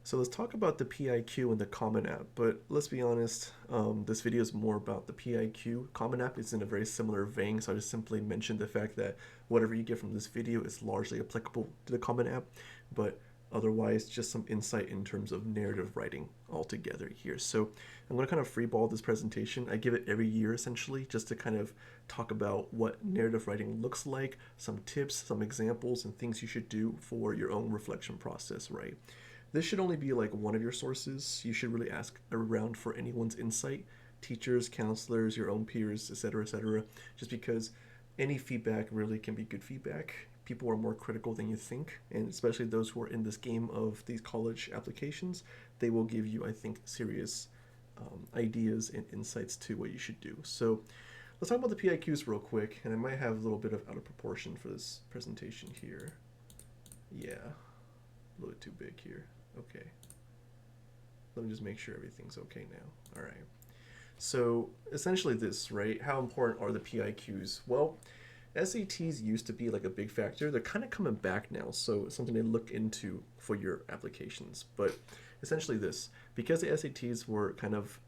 So let's talk about the PIQ and the Common App. But let's be honest, this video is more about the PIQ. Common App is in a very similar vein, so I just simply mentioned the fact that whatever you get from this video is largely applicable to the Common App, but otherwise just some insight in terms of narrative writing altogether here. So I'm going to kind of freeball this presentation. I give it every year essentially just to kind of talk about what narrative writing looks like, some tips, some examples, and things you should do for your own reflection process, right? This should only be like one of your sources. You should really ask around for anyone's insight, teachers, counselors, your own peers, etc., just because any feedback really can be good feedback. People are more critical than you think, and especially those who are in this game of these college applications, they will give you, I think, serious ideas and insights to what you should do. So let's talk about the PIQs real quick, and I might have a little bit of out of proportion for this presentation here. Yeah, a little bit too big here. Okay. Let me just make sure everything's okay now. All right. So essentially this, right? How important are the PIQs? Well, SATs used to be like a big factor. They're kind of coming back now, so it's something to look into for your applications. But essentially this, because the SATs were kind of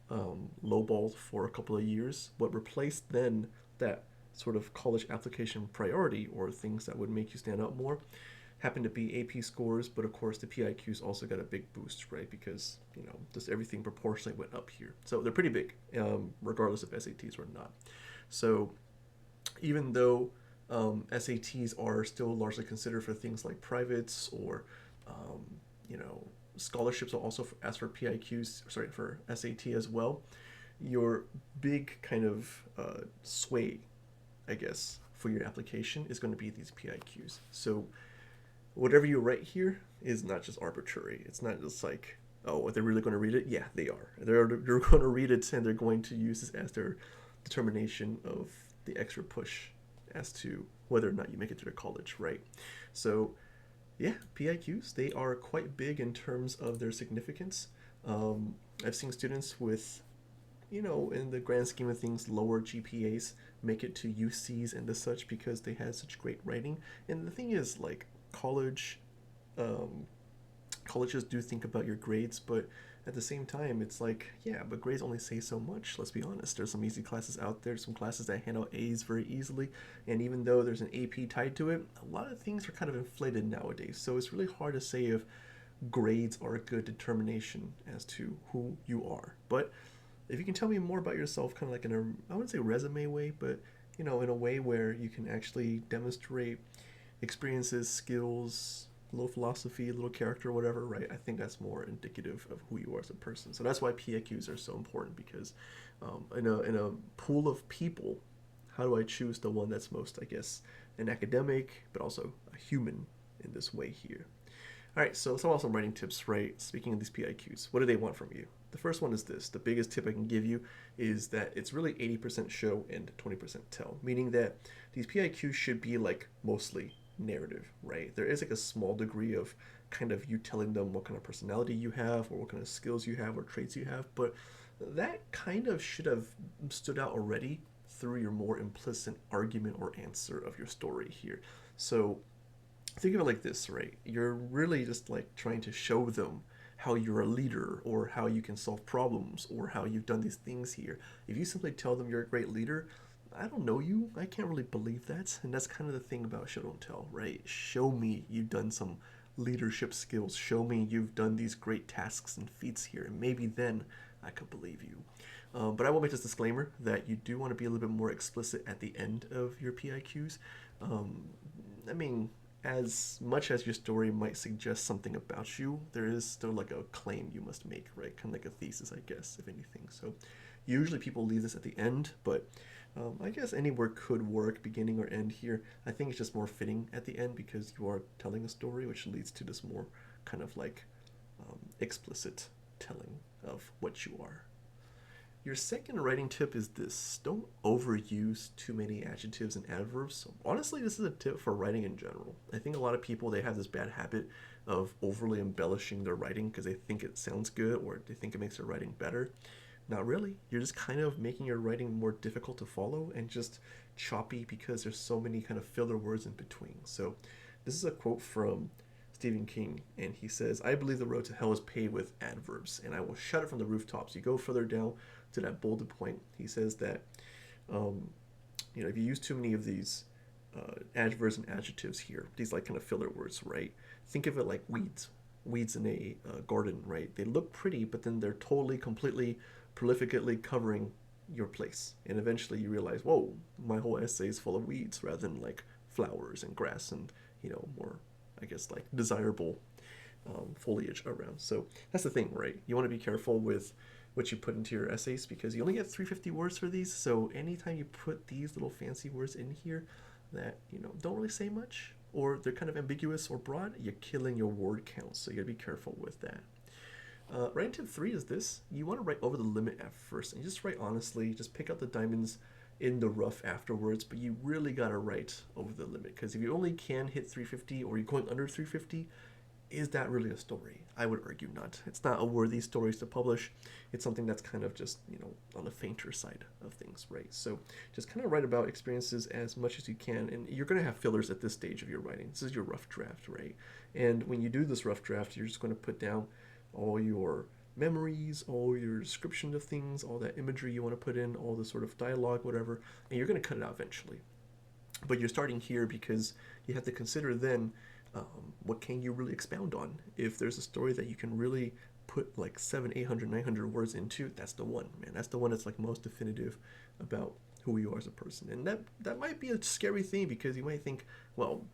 lowballed for a couple of years, what replaced then that sort of college application priority or things that would make you stand out more happened to be AP scores, but of course the PIQs also got a big boost, right? Because, you know, just everything proportionally went up here. So they're pretty big, regardless if SATs or not. So even though SATs are still largely considered for things like privates or, you know, scholarships will also ask for PIQs, sorry, for SAT as well, your big kind of sway, I guess, for your application is going to be these PIQs. So whatever you write here is not just arbitrary. It's not just like, oh, are they really going to read it? Yeah, they are. They're going to read it, and they're going to use this as their determination of the extra push as to whether or not you make it to the college, right? So yeah, PIQs, they are quite big in terms of their significance. I've seen students with, you know, in the grand scheme of things, lower GPAs make it to UCs and the such because they had such great writing. And the thing is, like, college um, colleges do think about your grades, but at the same time it's like, yeah, but grades only say so much. Let's be honest, there's some easy classes out there, some classes that hand out A's very easily, and even though there's an AP tied to it, a lot of things are kind of inflated nowadays, so it's really hard to say if grades are a good determination as to who you are. But if you can tell me more about yourself, kind of like in a, I wouldn't say resume way, but you know, in a way where you can actually demonstrate experiences, skills, a little philosophy, a little character, whatever, right? I think that's more indicative of who you are as a person. So that's why PIQs are so important because in a pool of people, how do I choose the one that's most, I guess, an academic, but also a human in this way here? All right, so let's talk about some writing tips, right? Speaking of these PIQs, what do they want from you? The first one is this. The biggest tip I can give you is that it's really 80% show and 20% tell, meaning that these PIQs should be like mostly narrative, right? There is like a small degree of kind of you telling them what kind of personality you have or what kind of skills you have or traits you have, but that kind of should have stood out already through your more implicit argument or answer of your story here. So think of it like this, right? You're really just like trying to show them how you're a leader or how you can solve problems or how you've done these things here. If you simply tell them you're a great leader, I don't know you. I can't really believe that. And that's kind of the thing about show don't tell, right? Show me you've done some leadership skills. Show me you've done these great tasks and feats here. And maybe then I could believe you. But I will make this disclaimer that you do want to be a little bit more explicit at the end of your PIQs. I mean, as much as your story might suggest something about you, there is still like a claim you must make, right? Kind of like a thesis, I guess, if anything. So usually people leave this at the end, but I guess anywhere could work, beginning or end here. I think it's just more fitting at the end because you are telling a story, which leads to this more kind of like explicit telling of what you are. Your second writing tip is this. Don't overuse too many adjectives and adverbs. So honestly, this is a tip for writing in general. I think a lot of people, they have this bad habit of overly embellishing their writing because they think it sounds good or they think it makes their writing better. Not really. You're just kind of making your writing more difficult to follow and just choppy because there's so many kind of filler words in between. So this is a quote from Stephen King, and he says, "I believe the road to hell is paved with adverbs, and I will shout it from the rooftops." You go further down to that bolded point. He says that, um, if you use too many of these adverbs and adjectives here, these like kind of filler words, right? Think of it like weeds in a garden, right? They look pretty, but then they're totally, completely, prolifically covering your place, and eventually you realize, whoa, my whole essay is full of weeds rather than like flowers and grass and more, I guess, like desirable foliage around. So that's the thing, right? You want to be careful with what you put into your essays because you only get 350 words for these. So anytime you put these little fancy words in here that don't really say much, or they're kind of ambiguous or broad, you're killing your word count. So you gotta be careful with that. Writing tip 3 is this: you want to write over the limit at first, and just write honestly. Just pick out the diamonds in the rough afterwards, but you really gotta write over the limit, because if you only can hit 350 or you're going under 350, is that really a story? I would argue not. It's not a worthy story to publish. It's something that's kind of just, on the fainter side of things, right? So just kind of write about experiences as much as you can, and you're going to have fillers at this stage of your writing. This is your rough draft, right? And when you do this rough draft, you're just going to put down all your memories, all your description of things, all that imagery you want to put in, all the sort of dialogue, whatever, and you're going to cut it out eventually. But you're starting here because you have to consider then, what can you really expound on? If there's a story that you can really put like 700, 800, 900 words into, that's the one, man. That's the one that's like most definitive about who you are as a person. And that might be a scary thing, because you might think, well,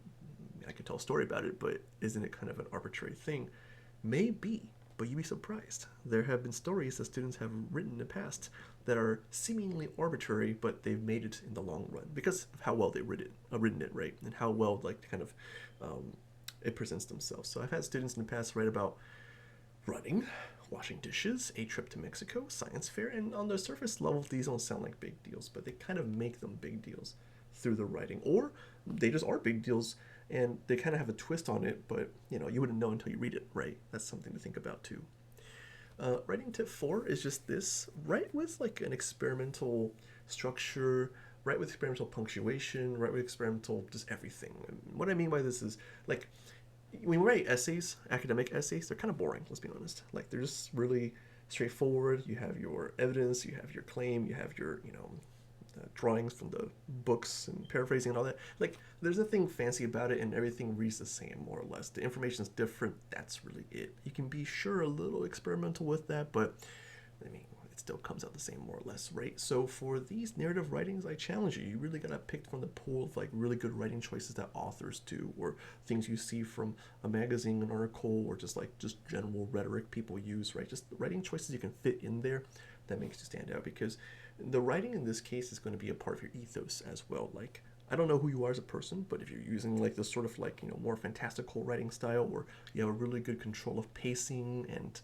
I could tell a story about it, but isn't it kind of an arbitrary thing? Maybe, but you'd be surprised. There have been stories that students have written in the past that are seemingly arbitrary, but they've made it in the long run because of how well they've written it, right? And how well like kind of it presents themselves. So I've had students in the past write about running, washing dishes, a trip to Mexico, science fair, and on the surface level, these don't sound like big deals, but they kind of make them big deals through the writing, or they just are big deals and they kind of have a twist on it, but you wouldn't know until you read it, right? That's something to think about too. Writing tip 4 is just this: write with like an experimental structure, write with experimental punctuation, write with experimental just everything. And what I mean by this is, like, when we write essays, academic essays, they're kind of boring, let's be honest. Like, they're just really straightforward. You have your evidence, you have your claim, you have your, drawings from the books and paraphrasing and all that. Like, there's nothing fancy about it, and everything reads the same, more or less. The information is different. That's really it. You can be sure a little experimental with that, but I mean, it still comes out the same, more or less, right? So for these narrative writings, I challenge you. You really gotta pick from the pool of like really good writing choices that authors do, or things you see from a magazine, an article, or just general rhetoric people use, right? Just writing choices you can fit in there that makes you stand out, because the writing in this case is going to be a part of your ethos as well. Like, I don't know who you are as a person, but if you're using like this sort of like more fantastical writing style, or you have a really good control of pacing and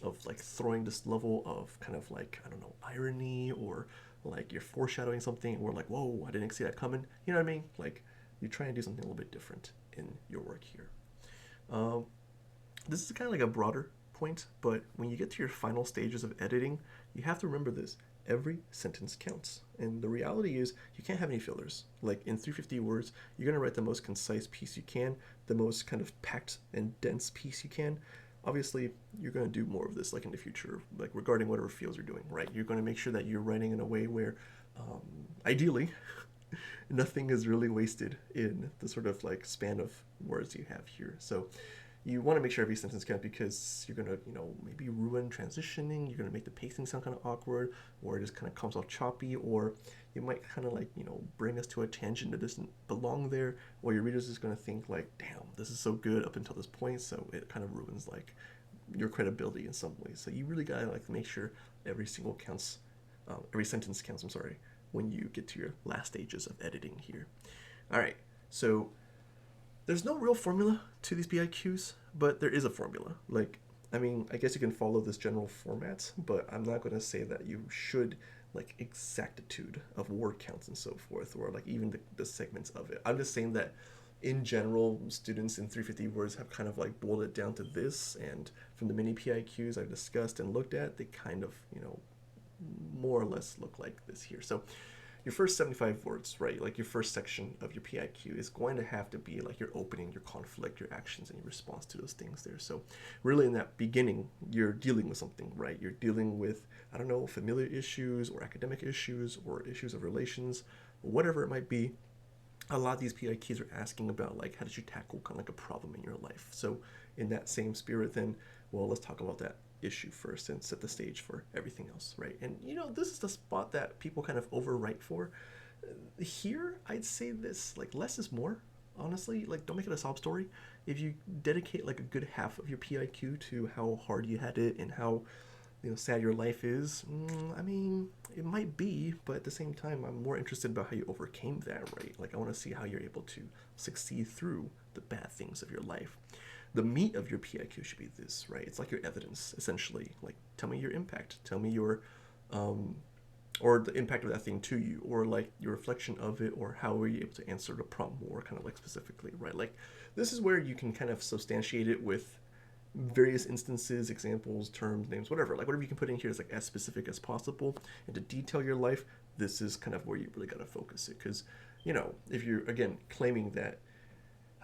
of like throwing this level of kind of like, I don't know, irony, or like you're foreshadowing something, or like, whoa, I didn't see that coming. You know what I mean? Like, you're trying to do something a little bit different in your work here. This is kind of like a broader point, but when you get to your final stages of editing, you have to remember this: every sentence counts. And the reality is, you can't have any fillers. Like, in 350 words, you're going to write the most concise piece you can, the most kind of packed and dense piece you can. Obviously, you're going to do more of this like in the future, like regarding whatever fields you're doing, right? You're going to make sure that you're writing in a way where, ideally, nothing is really wasted in the sort of like span of words you have here. So you want to make sure every sentence counts, because you're going to, maybe ruin transitioning. You're going to make the pacing sound kind of awkward, or it just kind of comes off choppy, or you might kind of like, bring us to a tangent that doesn't belong there, or your readers is going to think like, damn, this is so good up until this point. So it kind of ruins like your credibility in some ways. So you really got to like make sure every sentence counts, I'm sorry, when you get to your last stages of editing here. All right. So there's no real formula to these PIQs, but there is a formula. Like, I mean, I guess you can follow this general format, but I'm not going to say that you should like exactitude of word counts and so forth, or like even the segments of it. I'm just saying that in general, students in 350 words have kind of like boiled it down to this, and from the many PIQs I've discussed and looked at, they kind of, more or less look like this here. So your first 75 words, right? Like your first section of your PIQ is going to have to be like your opening, your conflict, your actions, and your response to those things there. So really in that beginning, you're dealing with something, right? You're dealing with, I don't know, familiar issues or academic issues or issues of relations, whatever it might be. A lot of these PIQs are asking about like how did you tackle kind of like a problem in your life. So in that same spirit, then, well, let's talk about that issue first and set the stage for everything else, right? And this is the spot that people kind of overwrite for. Here, I'd say this, like, less is more. Honestly, like, don't make it a sob story. If you dedicate like a good half of your PIQ to how hard you had it and how sad your life is, I mean, it might be, but at the same time, I'm more interested about how you overcame that, right? Like, I want to see how you're able to succeed through the bad things of your life. The meat of your PIQ should be this, right? It's like your evidence, essentially. Like, tell me your impact. Tell me your, or the impact of that thing to you, or like your reflection of it, or how were you able to answer the prompt more, kind of like specifically, right? Like, this is where you can kind of substantiate it with various instances, examples, terms, names, whatever. Like, whatever you can put in here is like as specific as possible. And to detail your life, this is kind of where you really got to focus it. Because, if you're, again, claiming that,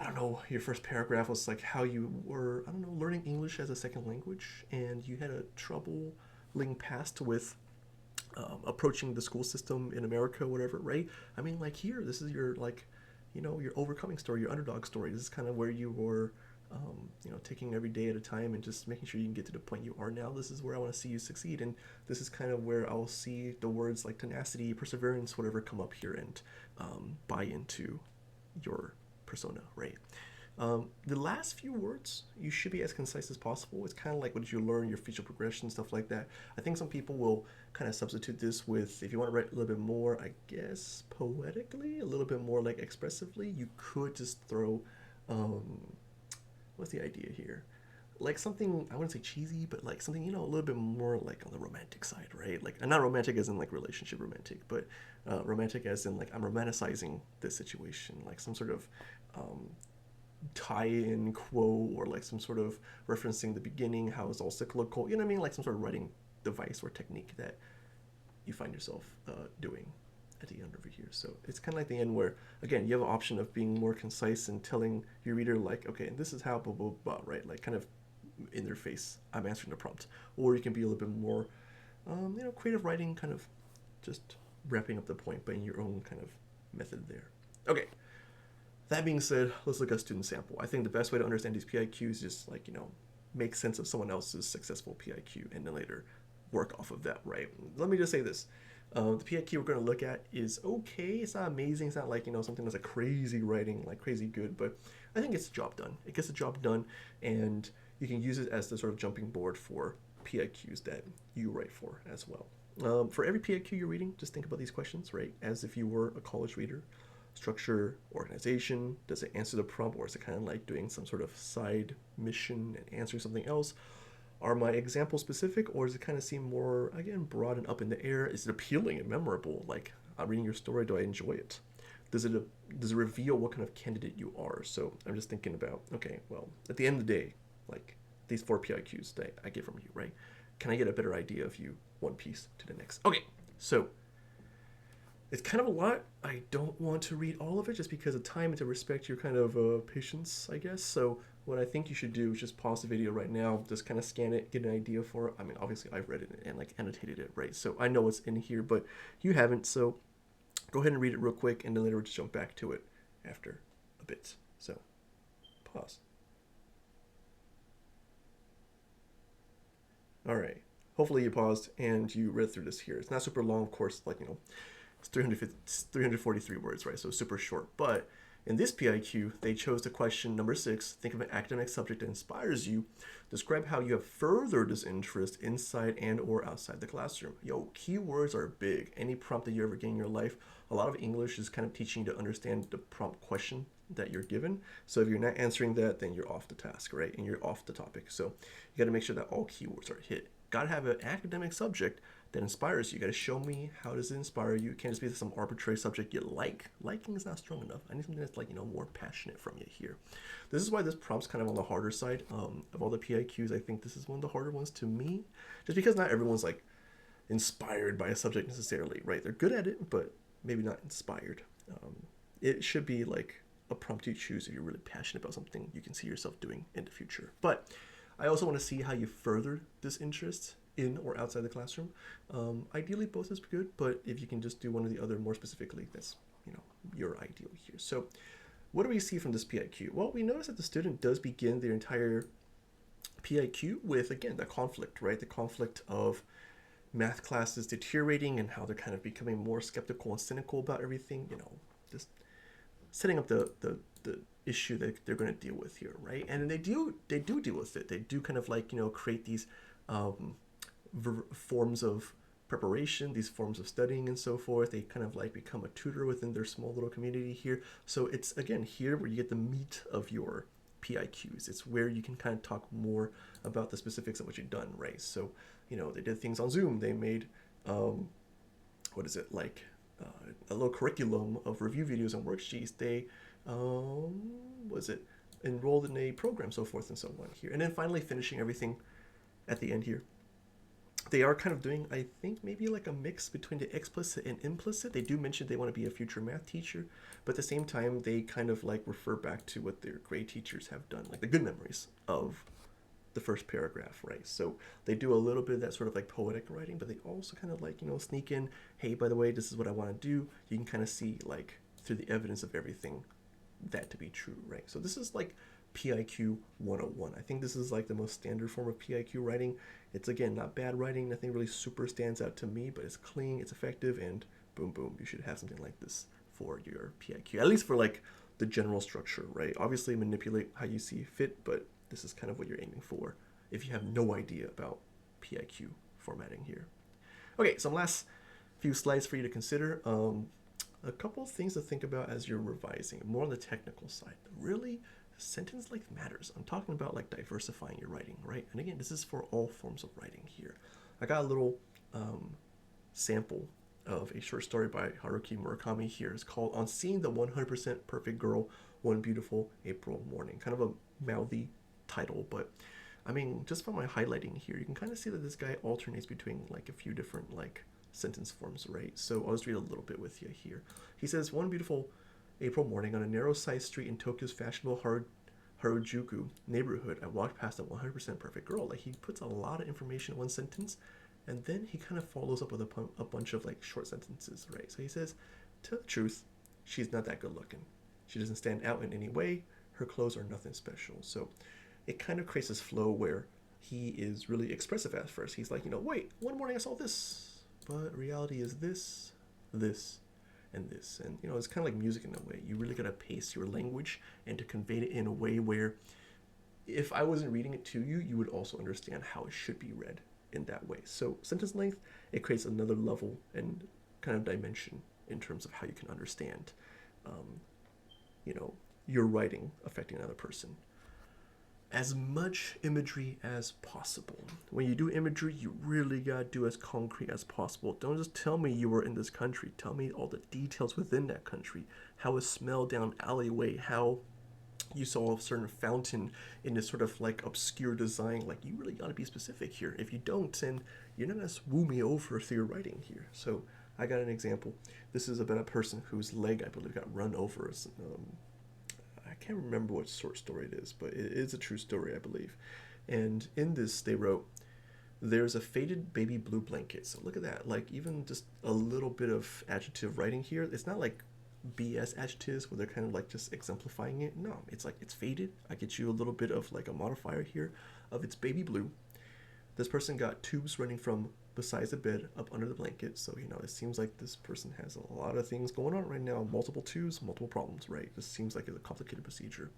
I don't know, your first paragraph was like how you were, I don't know, learning English as a second language, and you had a troubling past with approaching the school system in America, whatever, right? I mean, like, here, this is your, like, your overcoming story, your underdog story. This is kind of where you were, taking every day at a time and just making sure you can get to the point you are now. This is where I want to see you succeed. And this is kind of where I'll see the words like tenacity, perseverance, whatever come up here and buy into your persona, right? The last few words, you should be as concise as possible. It's kind of like what did you learn, your feature progression, stuff like that. I think some people will kind of substitute this with, if you want to write a little bit more, I guess, poetically, a little bit more like expressively, you could just throw, what's the idea here? Like something, I wouldn't say cheesy, but like something, a little bit more like on the romantic side, right? Like, not romantic as in like relationship romantic, but romantic as in like I'm romanticizing this situation, like some sort of tie-in quote or like some sort of referencing the beginning, how it's all cyclical, you know what I mean? Like some sort of writing device or technique that you find yourself doing at the end over here. So it's kind of like the end where, again, you have an option of being more concise and telling your reader like, okay, and this is how blah, blah, blah, right? Like kind of in their face, I'm answering the prompt. Or you can be a little bit more, creative writing, kind of just wrapping up the point, but in your own kind of method there. Okay. That being said, let's look at student sample. I think the best way to understand these PIQs is just like, make sense of someone else's successful PIQ and then later work off of that, right? Let me just say this. The PIQ we're going to look at is okay. It's not amazing. It's not like, something that's a crazy writing, like crazy good, but I think it's the job done. It gets the job done, and you can use it as the sort of jumping board for PIQs that you write for as well. For every PIQ you're reading, just think about these questions, right? As if you were a college reader. Structure, organization, does it answer the prompt, or is it kind of like doing some sort of side mission and answering something else? Are my examples specific, or does it kind of seem more, again, broad and up in the air? Is it appealing and memorable? Like, I'm reading your story, do I enjoy it? Does it reveal what kind of candidate you are? So I'm just thinking about, okay, well, at the end of the day, like these 4 PIQs that I get from you, right? Can I get a better idea of you one piece to the next? Okay, so it's kind of a lot. I don't want to read all of it just because of time and to respect your kind of patience, I guess. So what I think you should do is just pause the video right now, just kind of scan it, get an idea for it. I mean, obviously I've read it and like annotated it, right? So I know what's in here, but you haven't. So go ahead and read it real quick, and then later we'll just jump back to it after a bit. So pause. All right. Hopefully you paused and you read through this here. It's not super long, of course, like, it's 343 words, right? So super short. But in this PIQ, they chose the question number 6, think of an academic subject that inspires you. Describe how you have furthered this interest inside and or outside the classroom. Yo, keywords are big. Any prompt that you ever get in your life, a lot of English is kind of teaching you to understand the prompt question that you're given. So if you're not answering that, then you're off the task, right? And you're off the topic. So you got to make sure that all keywords are hit. Got to have an academic subject that inspires you. You got to show me how does it inspire you. It can't just be some arbitrary subject you like. Liking is not strong enough. I need something that's like, more passionate from you here. This is why this prompt's kind of on the harder side of all the PIQs. I think this is one of the harder ones to me, just because not everyone's like inspired by a subject necessarily, right? They're good at it, but maybe not inspired. It should be like a prompt you choose if you're really passionate about something you can see yourself doing in the future. But I also want to see how you further this interest in or outside the classroom. Ideally, both is good, but if you can just do one or the other more specifically, that's your ideal here. So what do we see from this PIQ? Well, we notice that the student does begin their entire PIQ with, again, the conflict, right? The conflict of math classes deteriorating and how they're kind of becoming more skeptical and cynical about everything, just setting up the issue that they're going to deal with here, right? And they do deal with it. They do kind of like, create these forms of preparation, these forms of studying and so forth. They kind of like become a tutor within their small little community here. So it's, again, here where you get the meat of your PIQs. It's where you can kind of talk more about the specifics of what you've done, right? So, they did things on Zoom. They made, what is it, like a little curriculum of review videos and worksheets. They, enrolled in a program, so forth and so on here. And then finally finishing everything at the end here. They are kind of doing, I think, maybe like a mix between the explicit and implicit. They do mention they want to be a future math teacher, but at the same time, they kind of like refer back to what their grade teachers have done, like the good memories of the first paragraph, right? So they do a little bit of that sort of like poetic writing, but they also kind of like, sneak in, hey, by the way, this is what I want to do. You can kind of see like through the evidence of everything that to be true, right? So this is like PIQ 101. I think this is like the most standard form of PIQ writing. It's, again, not bad writing. Nothing really super stands out to me, but it's clean, it's effective, and boom, boom, you should have something like this for your PIQ, at least for like the general structure, right? Obviously manipulate how you see fit, but this is kind of what you're aiming for if you have no idea about PIQ formatting here. Okay, some last few slides for you to consider. A couple of things to think about as you're revising, more on the technical side. Really, sentence length matters. I'm talking about like diversifying your writing, right? And again, this is for all forms of writing here. I got a little sample of a short story by Haruki Murakami here. It's called On Seeing the 100% Perfect Girl One Beautiful April Morning. Kind of a mouthy title, but I mean, just from my highlighting here, you can kind of see that this guy alternates between like a few different like sentence forms, right? So I'll just read a little bit with you here. He says, one beautiful April morning on a narrow side street in Tokyo's fashionable Harajuku neighborhood, I walked past a 100% perfect girl. Like, he puts a lot of information in one sentence, and then he kind of follows up with a bunch of like short sentences, right? So he says, to the truth, she's not that good looking. She doesn't stand out in any way. Her clothes are nothing special. So it kind of creates this flow where he is really expressive at first. He's like, wait, one morning I saw this, but reality is this, this, and this. And it's kind of like music in a way. You really gotta pace your language and to convey it in a way where if I wasn't reading it to you, you would also understand how it should be read in that way. So sentence length, it creates another level and kind of dimension in terms of how you can understand your writing affecting another person. As much imagery as possible. When you do imagery, you really gotta do as concrete as possible. Don't just tell me you were in this country. Tell me all the details within that country. How it smelled down alleyway, how you saw a certain fountain in this sort of like obscure design. Like, you really gotta be specific here. If you don't, then you're not gonna woo me over through your writing here. So I got an example. This is about a person whose leg, I believe, got run over. I can't remember what short story it is, but it is a true story, I believe. And in this, they wrote, there's a faded baby blue blanket. So look at that. Like, even just a little bit of adjective writing here. It's not like BS adjectives where they're kind of like just exemplifying it. No, it's like, it's faded. I get you a little bit of like a modifier here of it's baby blue. This person got tubes running from besides the bed up under the blanket. So, it seems like this person has a lot of things going on right now. Multiple tubes, multiple problems, right? This seems like it's a complicated procedure.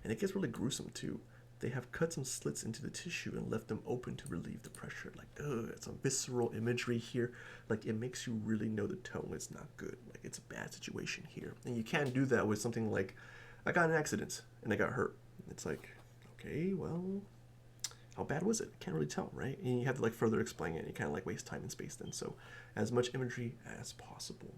And it gets really gruesome too. They have cut some slits into the tissue and left them open to relieve the pressure. Like, it's a visceral imagery here. Like, it makes you really know the tone is not good. Like, it's a bad situation here. And you can't do that with something like, I got in an accident and I got hurt. It's like, okay, well, how bad was it? Can't really tell, right? And you have to like further explain it. And you kind of like waste time and space then. So as much imagery as possible.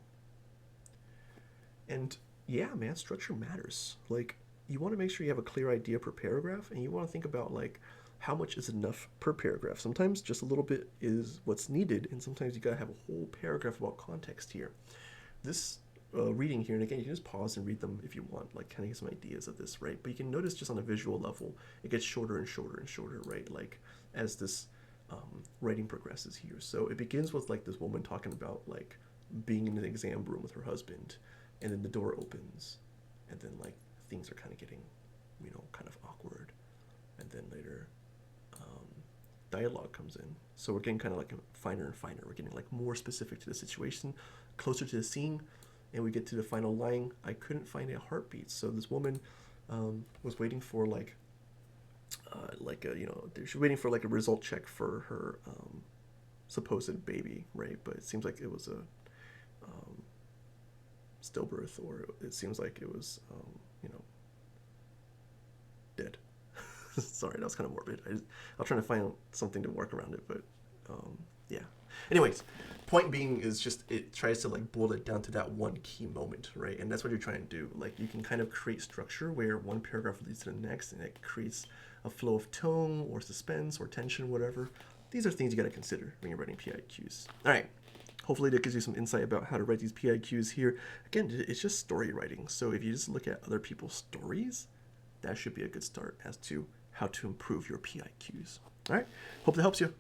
And yeah, man, structure matters. Like, you want to make sure you have a clear idea per paragraph, and you want to think about like how much is enough per paragraph. Sometimes just a little bit is what's needed, and sometimes you gotta have a whole paragraph about context here. this reading here, and again, you can just pause and read them if you want, like kind of get some ideas of this, right? But you can notice just on a visual level, it gets shorter and shorter and shorter, right? Like as this writing progresses here. So it begins with like this woman talking about like being in an exam room with her husband, and then the door opens, and then like things are kind of getting, kind of awkward, and then later dialogue comes in. So we're getting kind of like finer and finer. We're getting like more specific to the situation, closer to the scene, and we get to the final line. I couldn't find a heartbeat. So this woman was waiting for she's waiting for like a result check for her supposed baby, right? But it seems like it was a stillbirth, or it seems like it was dead. Sorry, that was kind of morbid. I'll try to find something to work around it, but yeah. Anyways, point being is just it tries to like boil it down to that one key moment, right? And that's what you're trying to do. Like you can kind of create structure where one paragraph leads to the next, and it creates a flow of tone or suspense or tension, whatever. These are things you got to consider when you're writing PIQs. All right. Hopefully that gives you some insight about how to write these PIQs here. Again, it's just story writing. So if you just look at other people's stories, that should be a good start as to how to improve your PIQs. All right. Hope that helps you.